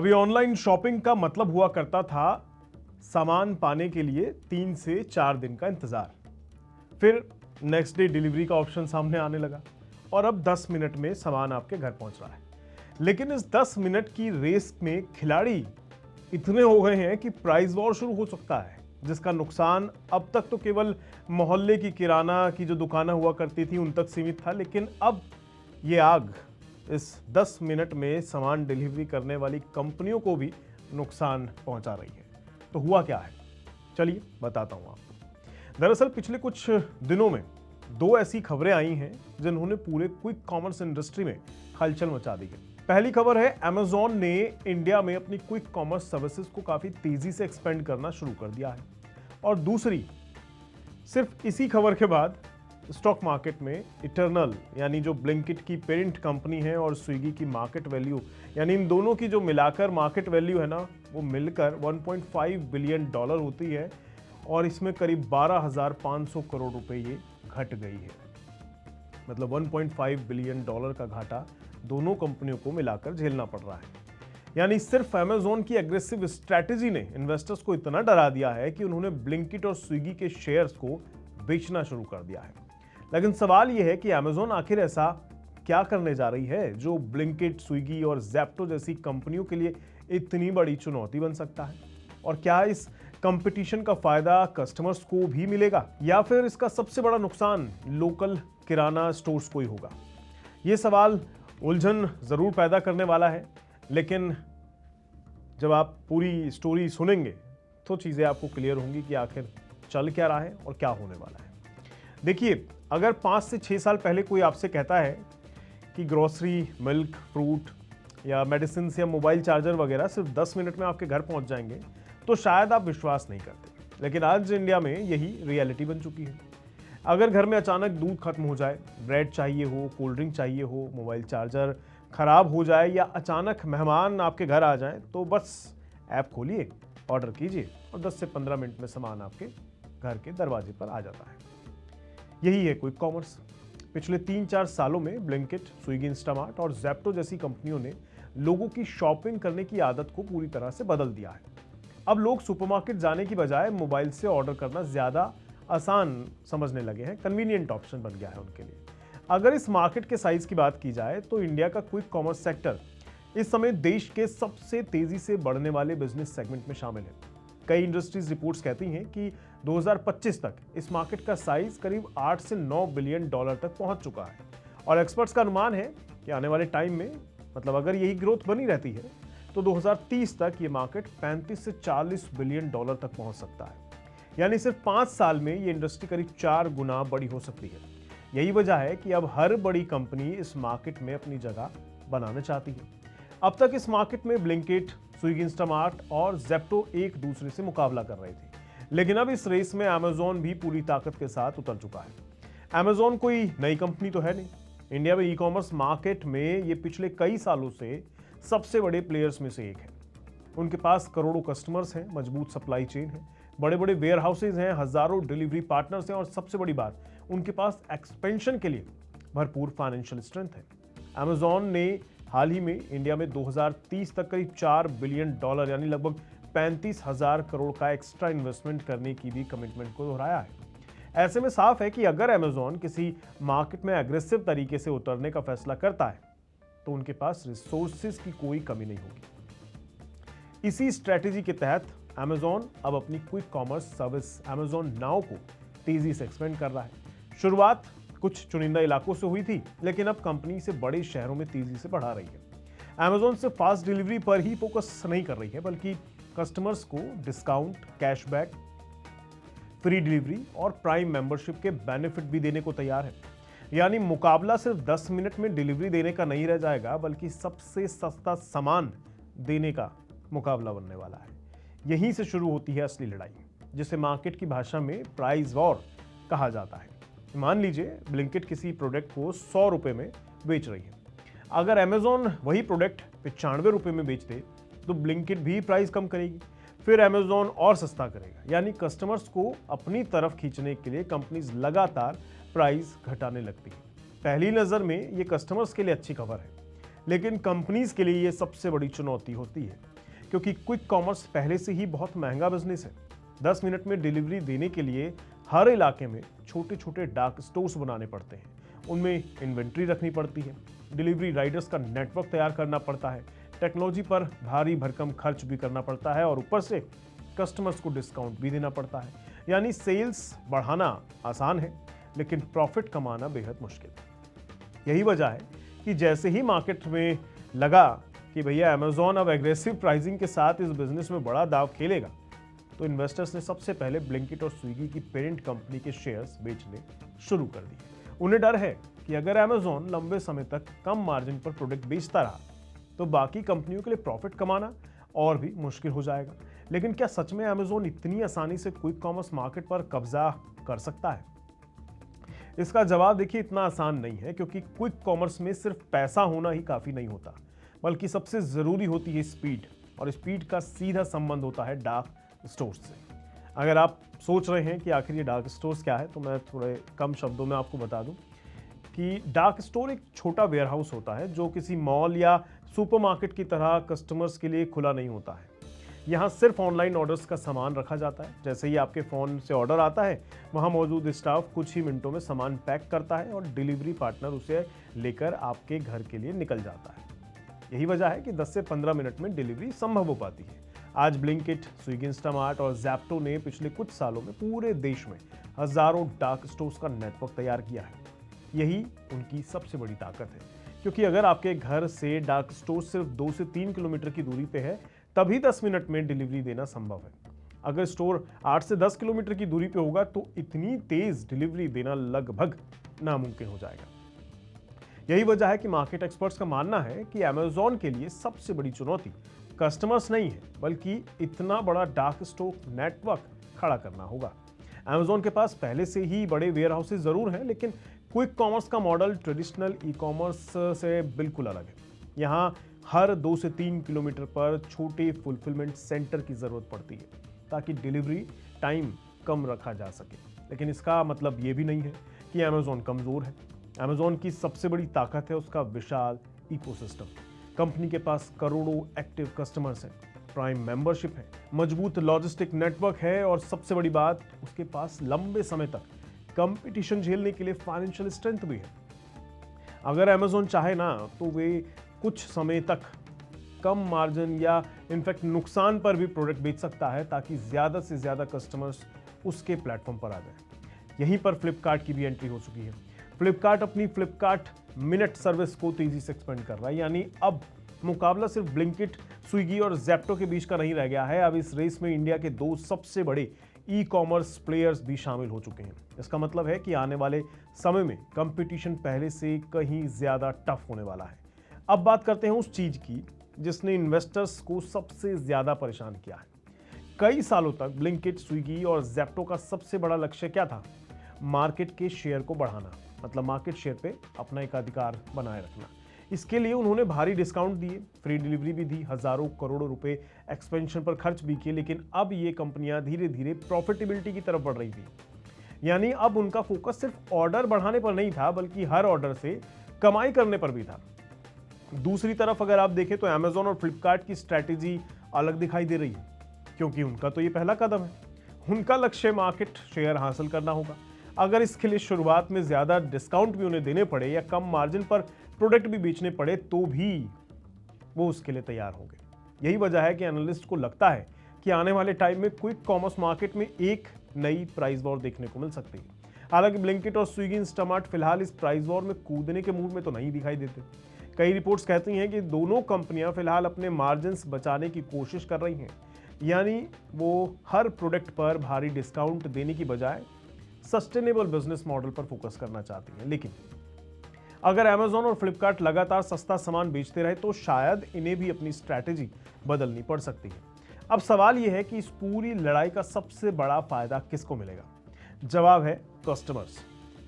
कभी online shopping का मतलब हुआ करता था सामान पाने के लिए 3 से 4 दिन का इंतजार। फिर नेक्स्ट डे डिलीवरी का ऑप्शन सामने आने लगा और अब 10 मिनट में सामान आपके घर पहुंच रहा है। लेकिन इस 10 मिनट की रेस में खिलाड़ी इतने हो गए हैं कि प्राइस वॉर शुरू हो सकता है, जिसका नुकसान अब तक तो केवल मोहल्ले की किराना की जो दुकानें हुआ करती थी उन तक सीमित था, लेकिन अब ये आग इस 10 मिनट में सामान डिलीवरी करने वाली कंपनियों को भी नुकसान पहुंचा रही है। तो हुआ क्या है, चलिए बताता हूं आपको। दरअसल पिछले कुछ दिनों में 2 ऐसी खबरें आई हैं जिन्होंने पूरे क्विक कॉमर्स इंडस्ट्री में हलचल मचा दी है। पहली खबर है, अमेज़न ने इंडिया में अपनी क्विक कॉमर्स सर्विसेज को काफी तेजी से एक्सपेंड करना शुरू कर दिया है। और दूसरी, सिर्फ इसी खबर के बाद स्टॉक मार्केट में इटर्नल यानी जो ब्लिंकिट की पेरेंट कंपनी है और स्विगी की मार्केट वैल्यू यानी इन दोनों की जो मिलाकर मार्केट वैल्यू है ना, वो मिलकर 1.5 बिलियन डॉलर होती है और इसमें करीब 12,500 करोड़ रुपए ये घट गई है। मतलब 1.5 बिलियन डॉलर का घाटा दोनों कंपनियों को मिलाकर झेलना पड़ रहा है। यानी सिर्फ अमेज़न की एग्रेसिव स्ट्रैटेजी ने इन्वेस्टर्स को इतना डरा दिया है कि उन्होंने ब्लिंकिट और स्विगी के शेयर्स को बेचना शुरू कर दिया है। लेकिन सवाल यह है कि अमेज़न आखिर ऐसा क्या करने जा रही है जो ब्लिंकिट, स्विगी और ज़ेप्टो जैसी कंपनियों के लिए इतनी बड़ी चुनौती बन सकता है? और क्या इस कंपटीशन का फायदा कस्टमर्स को भी मिलेगा या फिर इसका सबसे बड़ा नुकसान लोकल किराना स्टोर्स को ही होगा? ये सवाल उलझन जरूर पैदा करने वाला है, लेकिन जब आप पूरी स्टोरी सुनेंगे तो चीजें आपको क्लियर होंगी कि आखिर चल क्या रहा है और क्या होने वाला है। देखिए, अगर 5 से 6 साल पहले कोई आपसे कहता है कि ग्रोसरी, मिल्क, फ्रूट या मेडिसिन या मोबाइल चार्जर वगैरह सिर्फ 10 मिनट में आपके घर पहुंच जाएंगे तो शायद आप विश्वास नहीं करते। लेकिन आज इंडिया में यही रियलिटी बन चुकी है। अगर घर में अचानक दूध खत्म हो जाए, ब्रेड चाहिए हो, कोल्ड ड्रिंक चाहिए हो, मोबाइल चार्जर खराब हो जाए या अचानक मेहमान आपके घर आ जाए, तो बस ऐप खोलिए, ऑर्डर कीजिए और 10 से 15 मिनट में सामान आपके घर के दरवाजे पर आ जाता है। यही है क्विक कॉमर्स। पिछले 3-4 सालों में ब्लिंकिट, स्विगी, इंस्टामार्ट और ज़ेप्टो जैसी कंपनियों ने लोगों की शॉपिंग करने की आदत को पूरी तरह से बदल दिया है। अब लोग सुपरमार्केट जाने की बजाय मोबाइल से ऑर्डर करना ज्यादा आसान समझने लगे हैं। कन्वीनियंट ऑप्शन बन गया है उनके लिए। अगर इस मार्केट के साइज की बात की जाए तो इंडिया का क्विक कॉमर्स सेक्टर इस समय देश के सबसे तेजी से बढ़ने वाले बिजनेस सेगमेंट में शामिल है। कई इंडस्ट्रीज रिपोर्ट्स कहती हैं कि 2025 तक इस मार्केट का साइज करीब 8 से 9 बिलियन डॉलर तक पहुंच चुका है। और एक्सपर्ट्स का अनुमान है कि आने वाले टाइम में, मतलब अगर यही ग्रोथ बनी रहती है, तो 2030 तक ये मार्केट 35 से 40 बिलियन डॉलर तक पहुंच सकता है। यानी सिर्फ 5 साल में ये इंडस्ट्री करीब 4 गुना बड़ी हो सकती है। यही वजह है कि अब हर बड़ी कंपनी इस मार्केट में अपनी जगह बनाना चाहती है। अब तक इस मार्केट में ब्लिंकिट, स्विगी, इंस्टामार्ट और ज़ेप्टो एक दूसरे से मुकाबला कर रहे थे, लेकिन अब इस रेस में अमेज़न भी पूरी ताकत के साथ उतर चुका है। अमेज़न कोई नई कंपनी तो है नहीं। इंडिया में ई कॉमर्स मार्केट में ये पिछले कई सालों से सबसे बड़े प्लेयर्स में से एक है। उनके पास करोड़ों कस्टमर्स हैं, मजबूत सप्लाई चेन है, बड़े बड़े वेयर हाउसेज हैं, हजारों डिलीवरी पार्टनर्स हैं और सबसे बड़ी बात, उनके पास एक्सपेंशन के लिए भरपूर फाइनेंशियल स्ट्रेंथ है। अमेज़न ने हाल ही में इंडिया में 2030 तक करीब 4 बिलियन डॉलर यानी लगभग 35,000 करोड़ का एक्स्ट्रा इन्वेस्टमेंट करने की भी कमिटमेंट को दोहराया है। ऐसे में साफ है कि अगर अमेज़न किसी मार्केट में एग्रेसिव तरीके से उतरने का फैसला करता है तो उनके पास रिसोर्सेज की कोई कमी नहीं होगी। इसी स्ट्रेटेजी के तहत अमेज़न अब अपनी quick commerce service Amazon now को तेजी से एक्सपेंड कर रहा है। शुरुआत कुछ चुनिंदा इलाकों से हुई थी, लेकिन अब कंपनी इसे बड़े शहरों में तेजी से बढ़ा रही है। अमेज़न सिर्फ फास्ट डिलीवरी पर ही फोकस नहीं कर रही है, बल्कि कस्टमर्स को डिस्काउंट, कैशबैक, फ्री डिलीवरी और प्राइम मेंबरशिप के बेनिफिट भी देने को तैयार है। यानी मुकाबला सिर्फ 10 मिनट में डिलीवरी देने का नहीं रह जाएगा, बल्कि सबसे सस्ता सामान देने का मुकाबला बनने वाला है। यहीं से शुरू होती है असली लड़ाई, जिसे मार्केट की भाषा में प्राइस वॉर कहा जाता है। मान लीजिए ब्लिंकिट किसी प्रोडक्ट को 100 रुपए में बेच रही है। अगर अमेज़न वही प्रोडक्ट 95 रुपए में बेच दे तो ब्लिंकिट भी प्राइस कम करेगी, फिर अमेज़न और सस्ता करेगा। यानी कस्टमर्स को अपनी तरफ खींचने के लिए कंपनीज लगातार प्राइस घटाने लगती है। पहली नज़र में ये कस्टमर्स के लिए अच्छी खबर है, लेकिन कंपनीज के लिए ये सबसे बड़ी चुनौती होती है। क्योंकि क्विक कॉमर्स पहले से ही बहुत महंगा बिजनेस है। 10 मिनट में डिलीवरी देने के लिए हर इलाके में छोटे छोटे डार्क स्टोर्स बनाने पड़ते हैं, उनमें इन्वेंट्री रखनी पड़ती है, डिलीवरी राइडर्स का नेटवर्क तैयार करना पड़ता है, टेक्नोलॉजी पर भारी भरकम खर्च भी करना पड़ता है और ऊपर से कस्टमर्स को डिस्काउंट भी देना पड़ता है। यानी सेल्स बढ़ाना आसान है, लेकिन प्रॉफिट कमाना बेहद मुश्किल। यही वजह है कि जैसे ही मार्केट में लगा कि भैया अमेज़ॉन अब एग्रेसिव प्राइसिंग के साथ इस बिजनेस में बड़ा दांव खेलेगा, तो इन्वेस्टर्स ने सबसे पहले ब्लिंकिट और स्विगी की पेरेंट कंपनी के शेयर्स बेचने शुरू कर दिए। उन्हें डर है कि अगर अमेज़ॉन लंबे समय तक कम मार्जिन पर प्रोडक्ट बेचता रहा तो बाकी कंपनियों के लिए प्रॉफिट कमाना और भी मुश्किल हो जाएगा। लेकिन क्या सच में अमेज़ॉन इतनी आसानी से क्विक कॉमर्स मार्केट पर कब्जा कर सकता है? इसका जवाब देखिए, इतना आसान नहीं है, क्योंकि क्विक कॉमर्स में सिर्फ पैसा होना ही काफ़ी नहीं होता, बल्कि सबसे ज़रूरी होती है स्पीड, और स्पीड का सीधा संबंध होता है डार्क स्टोर्स से। अगर आप सोच रहे हैं कि आखिर ये डार्क स्टोर्स क्या है, तो मैं थोड़े कम शब्दों में आपको बता दूं कि डार्क स्टोर एक छोटा वेयरहाउस होता है जो किसी मॉल या सुपरमार्केट की तरह कस्टमर्स के लिए खुला नहीं होता है। यहाँ सिर्फ ऑनलाइन ऑर्डर्स का सामान रखा जाता है। जैसे ही आपके फ़ोन से ऑर्डर आता है, वहाँ मौजूद स्टाफ कुछ ही मिनटों में सामान पैक करता है और डिलीवरी पार्टनर उसे लेकर आपके घर के लिए निकल जाता है। यही वजह है कि 10 से 15 मिनट में डिलीवरी संभव हो पाती है। आज ब्लिंकिट, स्विगी, इंस्टामार्ट और ज़ेप्टो ने पिछले कुछ सालों में पूरे देश में हज़ारों डार्क स्टोर्स का नेटवर्क तैयार किया है। यही उनकी सबसे बड़ी ताकत है, क्योंकि अगर आपके घर से डार्क स्टोर सिर्फ 2 से 3 किलोमीटर की दूरी पे है, तभी 10 मिनट में डिलीवरी देना संभव है। अगर स्टोर 8 से 10 किलोमीटर की दूरी पे होगा तो इतनी तेज डिलीवरी देना लगभग नामुमकिन हो जाएगा। यही वजह है कि मार्केट एक्सपर्ट्स का मानना है कि अमेज़ॉन के लिए सबसे बड़ी चुनौती कस्टमर्स नहीं है, बल्कि इतना बड़ा डार्क स्टोर नेटवर्क खड़ा करना होगा। अमेज़ॉन के पास पहले से ही बड़े वेयर हाउसेज जरूर हैं, लेकिन क्विक कॉमर्स का मॉडल ट्रेडिशनल ई कॉमर्स से बिल्कुल अलग है। यहाँ हर 2 से 3 किलोमीटर पर छोटे फुलफिलमेंट सेंटर की ज़रूरत पड़ती है, ताकि डिलीवरी टाइम कम रखा जा सके। लेकिन इसका मतलब ये भी नहीं है कि अमेज़ॉन कमज़ोर है। अमेज़ॉन की सबसे बड़ी ताकत है उसका विशाल इकोसिस्टम। कंपनी के पास करोड़ों एक्टिव कस्टमर्स हैं, प्राइम मेंबरशिप है, मजबूत लॉजिस्टिक नेटवर्क है और सबसे बड़ी बात, उसके पास लंबे समय तक कंपटीशन झेलने के लिए फाइनेंशियल स्ट्रेंथ भी है। अगर अमेज़ॉन चाहे ना, तो वे कुछ समय तक कम मार्जिन या इनफैक्ट नुकसान पर भी प्रोडक्ट बेच सकता है, ताकि ज़्यादा से ज़्यादा कस्टमर्स उसके प्लेटफॉर्म पर आ जाए। यहीं पर फ्लिपकार्ट की भी एंट्री हो चुकी है। फ्लिपकार्ट अपनी फ्लिपकार्ट मिनट सर्विस को तेजी से एक्सपेंड कर रहा है। यानी अब मुकाबला सिर्फ ब्लिंकिट, स्विगी और ज़ेप्टो के बीच का नहीं रह गया है। अब इस रेस में इंडिया के 2 सबसे बड़े ई कॉमर्स प्लेयर्स भी शामिल हो चुके हैं। इसका मतलब है कि आने वाले समय में कंपटीशन पहले से कहीं ज़्यादा टफ होने वाला है। अब बात करते हैं उस चीज़ की जिसने इन्वेस्टर्स को सबसे ज़्यादा परेशान किया है। कई सालों तक ब्लिंकिट, स्विगी और ज़ेप्टो का सबसे बड़ा लक्ष्य क्या था? मार्केट के शेयर को बढ़ाना, मतलब मार्केट शेयर पे अपना एक अधिकार बनाए रखना। इसके लिए उन्होंने भारी डिस्काउंट दिए, फ्री डिलीवरी भी दी, हजारों करोड़ों रुपए एक्सपेंशन पर खर्च भी किए। लेकिन अब ये कंपनियां धीरे धीरे प्रॉफिटेबिलिटी की तरफ बढ़ रही थी। यानी अब उनका फोकस सिर्फ ऑर्डर बढ़ाने पर नहीं था, बल्कि हर ऑर्डर से कमाई करने पर भी था। दूसरी तरफ अगर आप देखें तो अमेज़ॉन और फ्लिपकार्ट की स्ट्रैटेजी अलग दिखाई दे रही है, क्योंकि उनका तो ये पहला कदम है। उनका लक्ष्य मार्केट शेयर हासिल करना होगा। अगर इसके लिए शुरुआत में ज़्यादा डिस्काउंट भी उन्हें देने पड़े या कम मार्जिन पर प्रोडक्ट भी बेचने पड़े, तो भी वो उसके लिए तैयार होंगे। यही वजह है कि एनालिस्ट को लगता है कि आने वाले टाइम में क्विक कॉमर्स मार्केट में एक नई प्राइस वॉर देखने को मिल सकती है। हालांकि ब्लिंकिट और स्विगी, इंस्टामार्ट फिलहाल इस प्राइस वॉर में कूदने के मूड में तो नहीं दिखाई देते। कई रिपोर्ट्स कहती हैं कि दोनों कंपनियां फिलहाल अपने मार्जिन्स बचाने की कोशिश कर रही हैं। यानी वो हर प्रोडक्ट पर भारी डिस्काउंट देने की बजाय सस्टेनेबल बिजनेस मॉडल पर फोकस करना चाहती हैं। लेकिन अगर अमेज़ॉन और फ्लिपकार्ट लगातार सस्ता सामान बेचते रहे तो शायद इन्हें भी अपनी स्ट्रैटेजी बदलनी पड़ सकती है। अब सवाल यह है कि इस पूरी लड़ाई का सबसे बड़ा फायदा किसको मिलेगा? जवाब है कस्टमर्स।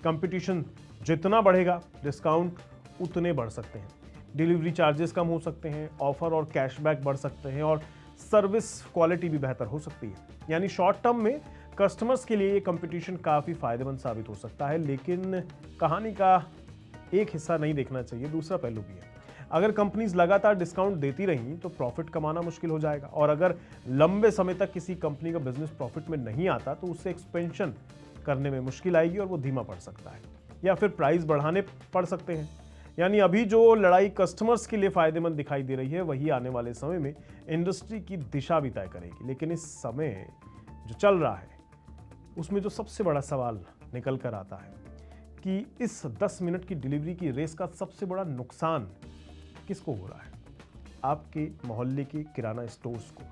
कंपटीशन जितना बढ़ेगा, डिस्काउंट उतने बढ़ सकते हैं, डिलीवरी चार्जेस कम हो सकते हैं, ऑफर और कैशबैक बढ़ सकते हैं और सर्विस क्वालिटी भी बेहतर हो सकती है। यानी शॉर्ट टर्म में कस्टमर्स के लिए ये कंपटीशन काफ़ी फायदेमंद साबित हो सकता है। लेकिन कहानी का एक हिस्सा नहीं देखना चाहिए, दूसरा पहलू भी है। अगर कंपनीज लगातार डिस्काउंट देती रहीं तो प्रॉफिट कमाना मुश्किल हो जाएगा, और अगर लंबे समय तक किसी कंपनी का बिजनेस प्रॉफिट में नहीं आता तो उससे एक्सपेंशन करने में मुश्किल आएगी और वो धीमा पड़ सकता है, या फिर प्राइस बढ़ाने पड़ सकते हैं। यानी अभी जो लड़ाई कस्टमर्स के लिए फायदेमंद दिखाई दे रही है वही आने वाले समय में इंडस्ट्री की दिशा भी तय करेगी। लेकिन इस समय जो चल रहा है उसमें जो सबसे बड़ा सवाल निकल कर आता है कि इस 10 मिनट की डिलीवरी की रेस का सबसे बड़ा नुकसान किसको हो रहा है? आपके मोहल्ले के किराना स्टोर्स को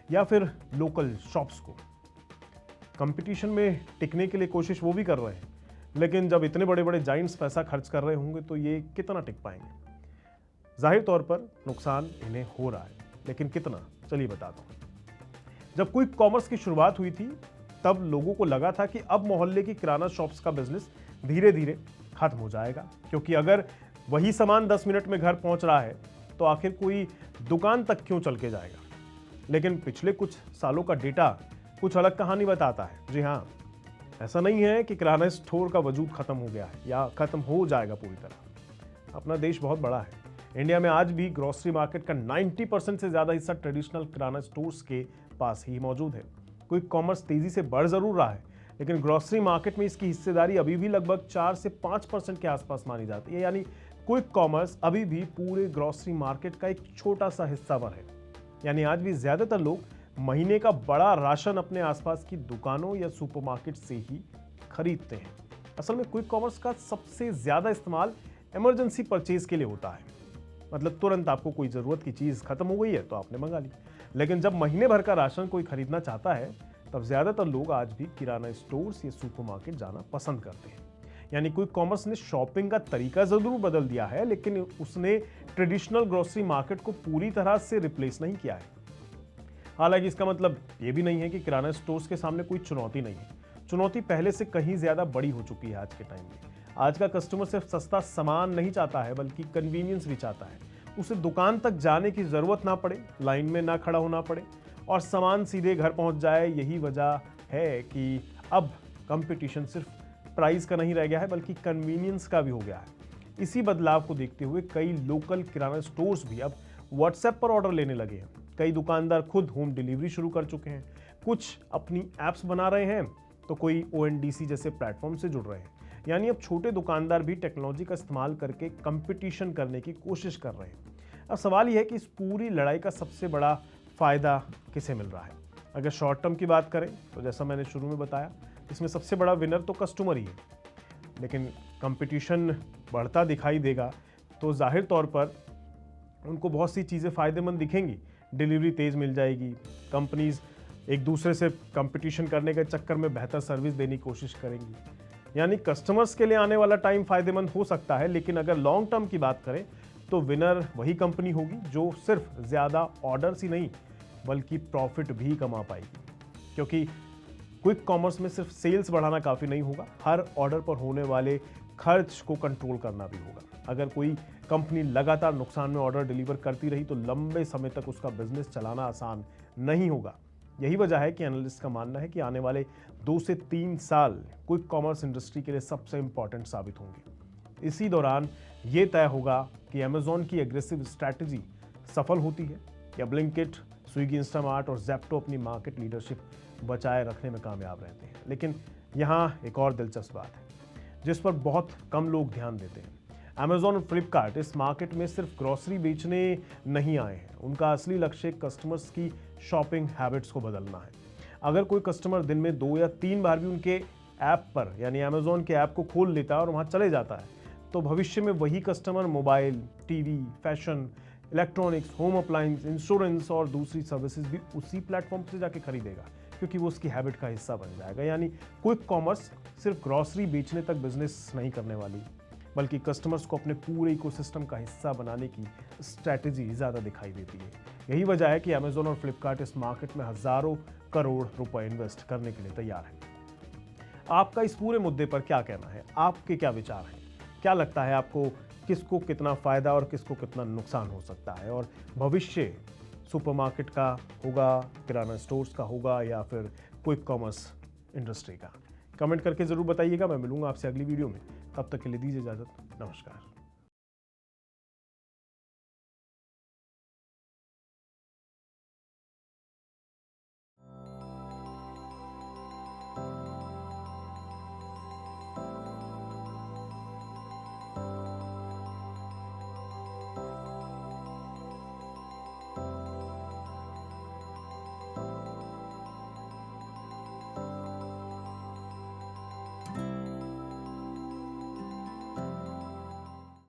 या फिर लोकल शॉप्स को? कंपटीशन में टिकने के लिए कोशिश वो भी कर रहे हैं, लेकिन जब इतने बड़े बड़े जाइंट्स पैसा खर्च कर रहे होंगे तो ये कितना टिक पाएंगे? जाहिर तौर पर नुकसान इन्हें हो रहा है, लेकिन कितना, चलिए बता दूं। जब क्विक कॉमर्स की शुरुआत हुई थी तब लोगों को लगा था कि अब मोहल्ले की किराना शॉप्स का बिजनेस धीरे धीरे खत्म हो जाएगा, क्योंकि अगर वही सामान 10 मिनट में घर पहुंच रहा है तो आखिर कोई दुकान तक क्यों चल के जाएगा। लेकिन पिछले कुछ सालों का डेटा कुछ अलग कहानी बताता है। जी हाँ, ऐसा नहीं है कि किराना स्टोर का वजूद खत्म हो गया है या खत्म हो जाएगा पूरी तरह। अपना देश बहुत बड़ा है। इंडिया में आज भी ग्रोसरी मार्केट का 90% से ज्यादा हिस्सा ट्रेडिशनल किराना स्टोर्स के पास ही मौजूद है। क्विक कॉमर्स तेजी से बढ़ जरूर रहा है, लेकिन ग्रोसरी मार्केट में इसकी हिस्सेदारी अभी भी लगभग 4 से 5% के आसपास मानी जाती है। यानी क्विक कॉमर्स अभी भी पूरे ग्रोसरी मार्केट का एक छोटा सा हिस्सा पर है। यानी आज भी ज्यादातर लोग महीने का बड़ा राशन अपने आसपास की दुकानों या सुपरमार्केट से ही खरीदते हैं। असल में क्विक कॉमर्स का सबसे ज्यादा इस्तेमाल इमरजेंसी परचेज के लिए होता है। मतलब तुरंत आपको कोई जरूरत की चीज खत्म हो गई है तो आपने मंगा ली। लेकिन जब महीने भर का राशन कोई खरीदना चाहता है तब ज्यादातर लोग आज भी किराना स्टोर्स या सुपरमार्केट जाना पसंद करते हैं। यानी क्विक कॉमर्स ने शॉपिंग का तरीका जरूर बदल दिया है, लेकिन उसने ट्रेडिशनल ग्रोसरी मार्केट को पूरी तरह से रिप्लेस नहीं किया है। हालांकि इसका मतलब ये भी नहीं है कि किराना स्टोर्स के सामने कोई चुनौती नहीं है। चुनौती पहले से कहीं ज्यादा बड़ी हो चुकी है आज के टाइम में। आज का कस्टमर सिर्फ सस्ता सामान नहीं चाहता है, बल्कि कन्वीनियंस भी चाहता है। उसे दुकान तक जाने की जरूरत ना पड़े, लाइन में ना खड़ा होना पड़े और सामान सीधे घर पहुंच जाए। यही वजह है कि अब कंपटीशन सिर्फ प्राइस का नहीं रह गया है, बल्कि कन्वीनियंस का भी हो गया है। इसी बदलाव को देखते हुए कई लोकल किराना स्टोर्स भी अब व्हाट्सएप पर ऑर्डर लेने लगे हैं। कई दुकानदार खुद होम डिलीवरी शुरू कर चुके हैं, कुछ अपनी एप्स बना रहे हैं तो कोई ONDC जैसे प्लेटफॉर्म से जुड़ रहे हैं। यानी अब छोटे दुकानदार भी टेक्नोलॉजी का इस्तेमाल करके कंपटीशन करने की कोशिश कर रहे हैं। अब सवाल यह है कि इस पूरी लड़ाई का सबसे बड़ा फायदा किसे मिल रहा है? अगर शॉर्ट टर्म की बात करें तो जैसा मैंने शुरू में बताया, इसमें सबसे बड़ा विनर तो कस्टमर ही है। लेकिन कंपटीशन बढ़ता दिखाई देगा तो जाहिर तौर पर उनको बहुत सी चीज़ें फ़ायदेमंद दिखेंगी। डिलीवरी तेज़ मिल जाएगी, कंपनीज एक दूसरे से कंपटीशन करने के चक्कर में बेहतर सर्विस देने की कोशिश करेंगी। यानी कस्टमर्स के लिए आने वाला टाइम फ़ायदेमंद हो सकता है, लेकिन अगर लॉन्ग टर्म की बात करें तो विनर वही कंपनी होगी जो सिर्फ ज़्यादा ऑर्डर्स ही नहीं बल्कि प्रॉफिट भी कमा पाएगी। क्योंकि क्विक कॉमर्स में सिर्फ सेल्स बढ़ाना काफ़ी नहीं होगा, हर ऑर्डर पर होने वाले खर्च को कंट्रोल करना भी होगा। अगर कोई कंपनी लगातार नुकसान में ऑर्डर डिलीवर करती रही तो लंबे समय तक उसका बिजनेस चलाना आसान नहीं होगा। यही वजह है कि एनालिस्ट का मानना है कि आने वाले 2 से 3 साल क्विक कॉमर्स इंडस्ट्री के लिए सबसे इंपॉर्टेंट साबित होंगे। इसी दौरान ये तय होगा कि अमेजॉन की एग्रेसिव स्ट्रैटेजी सफल होती है या ब्लिंकिट, स्विगी, इंस्टामार्ट और ज़ेप्टो अपनी मार्केट लीडरशिप बचाए रखने में कामयाब रहते हैं। लेकिन यहाँ एक और दिलचस्प बात है जिस पर बहुत कम लोग ध्यान देते हैं। अमेजॉन और फ्लिपकार्ट इस मार्केट में सिर्फ ग्रोसरी बेचने नहीं आए हैं। उनका असली लक्ष्य कस्टमर्स की शॉपिंग हैबिट्स को बदलना है। अगर कोई कस्टमर दिन में 2 या 3 बार भी उनके ऐप पर यानी अमेजॉन के ऐप को खोल लेता है और वहाँ चले जाता है तो भविष्य में वही customer mobile, TV, fashion, electronics, home appliance, insurance और दूसरी सर्विसेज भी उसी प्लेटफॉर्म से जाके खरीदेगा, क्योंकि वो उसकी हैबिट का हिस्सा बन जाएगा। यानी क्विक कॉमर्स सिर्फ ग्रोसरी बेचने तक बिजनेस नहीं करने वाली, बल्कि कस्टमर्स को अपने पूरे इकोसिस्टम का हिस्सा बनाने की स्ट्रैटेजी ज़्यादा दिखाई देती है। यही वजह है कि अमेजॉन और फ्लिपकार्ट इस मार्केट में हज़ारों करोड़ रुपए इन्वेस्ट करने के लिए तैयार है। आपका इस पूरे मुद्दे पर क्या कहना है? आपके क्या विचार हैं? क्या लगता है आपको किसको कितना फ़ायदा और किसको कितना नुकसान हो सकता है? और भविष्य सुपरमार्केट का होगा, किराना स्टोर्स का होगा या फिर क्विक कॉमर्स इंडस्ट्री का? कमेंट करके ज़रूर बताइएगा। मैं मिलूंगा आपसे अगली वीडियो में। तब तक के लिए दीजिए इजाज़त। नमस्कार।